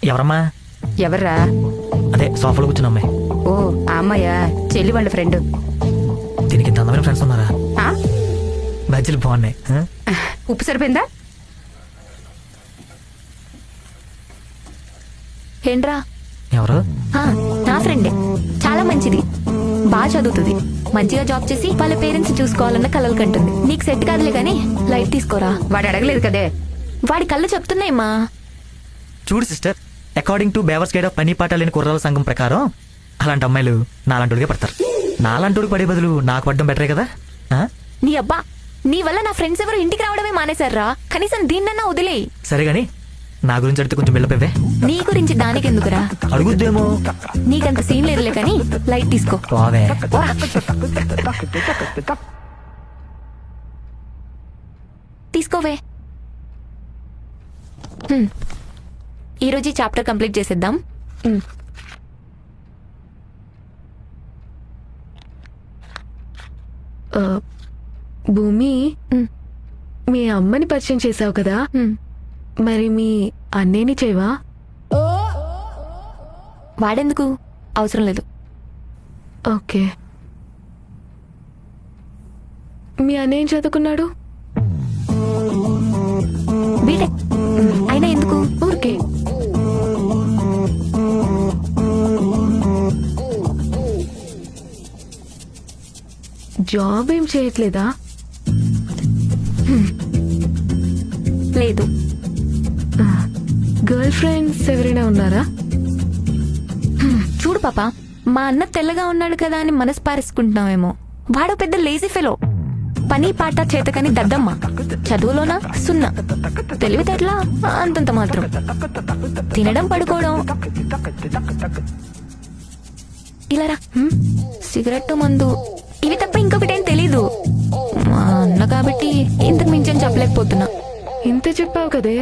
ఎవరమ్మా? ఎవర్రా? అదే సోఫాలో కూర్చున్న అమ్మాయి. ఓ ఆ అమ్మాయా? చెల్లి వాళ్ళ ఫ్రెండ్. దీనికి ఇంత అందమైన ఫ్రెండ్స్ ఉన్నారా? బజ్జీలు బాగున్నాయి. ఉప్పు సరిపోయిందా? ఏంట్రా? ఎవరు? నా ఫ్రెండే, చాలా మంచిది, బాగా చదువుతుంది, మంచిగా జాబ్ చేసి వాళ్ళ పేరెంట్స్ చూసుకోవాలన్న కలలు కంటుంది. నీకు సెట్ కాదులే గానీ లైట్ తీసుకోరా. వాడు అడగలేదు కదే. వాడి కళ్ళు చెప్తున్నాయమ్మా. చూడు సిస్టర్, అకార్డింగ్ టు బేవర్స్ గైడ్ ఆఫ్ పని పాట లేని కుర్రాల సంఘం ప్రకారం అలాంటి అమ్మాయిలు నాలాంటిగా పడతారు. నాలాంటి పడే బదులు నాకు పడడం బెటరే కదా. నీ అబ్బా, నీ వల్ల నా ఫ్రెండ్స్ ఎవరు ఇంటికి రావడమే మానేశారా? కనీసం దీన్నన్నా వదిలేయి. సరే గాని నా గురించి అడిగితే కొంచెం బిల్డప్ ఇవ్వే. నీ గురించి దానికి ఎందుకురా? అడుగుద్దేమో. నీకంత సీన్ లేదులే కానీ లైట్ తీసుకో. పోవే. తీసుకోవే. ఈరోజు ఈ చాప్టర్ కంప్లీట్ చేసేద్దాం. భూమి, మీ అమ్మని పరిచయం చేసావు కదా, మరి మీ అన్నేని చేయవా? వాడెందుకు? అవసరం లేదు. ఓకే. మీ అన్నయ్య ఏం చదువుకున్నాడు? బీటెక్. అయినా ఎందుకు? ఊరికే. జాబ్ ఏం చేయట్లేదా? లేదు. గర్ల్ ఫ్రెండ్స్ ఎవరైనా ఉన్నారా? చూడు పాప, మా అన్న తెల్లగా ఉన్నాడు కదా అని మనసు పారేసుకుంటున్నావేమో. వాడు పెద్ద లేజీ ఫెలో, పని పాట చేతకని దద్దమ్మ, చదువులోనా సున్నా, తెలివితేటలా అంతంత మాత్రం, తినడం పడుకోవడం. ఇలారా, సిగరెట్ మందు ఇవి తప్ప ఇంకొకటేం తెలీదు. మా అన్న కాబట్టి ఇంతకు మించని చెప్పలేకపోతున్నా. ఇంత చెప్పావు కదే.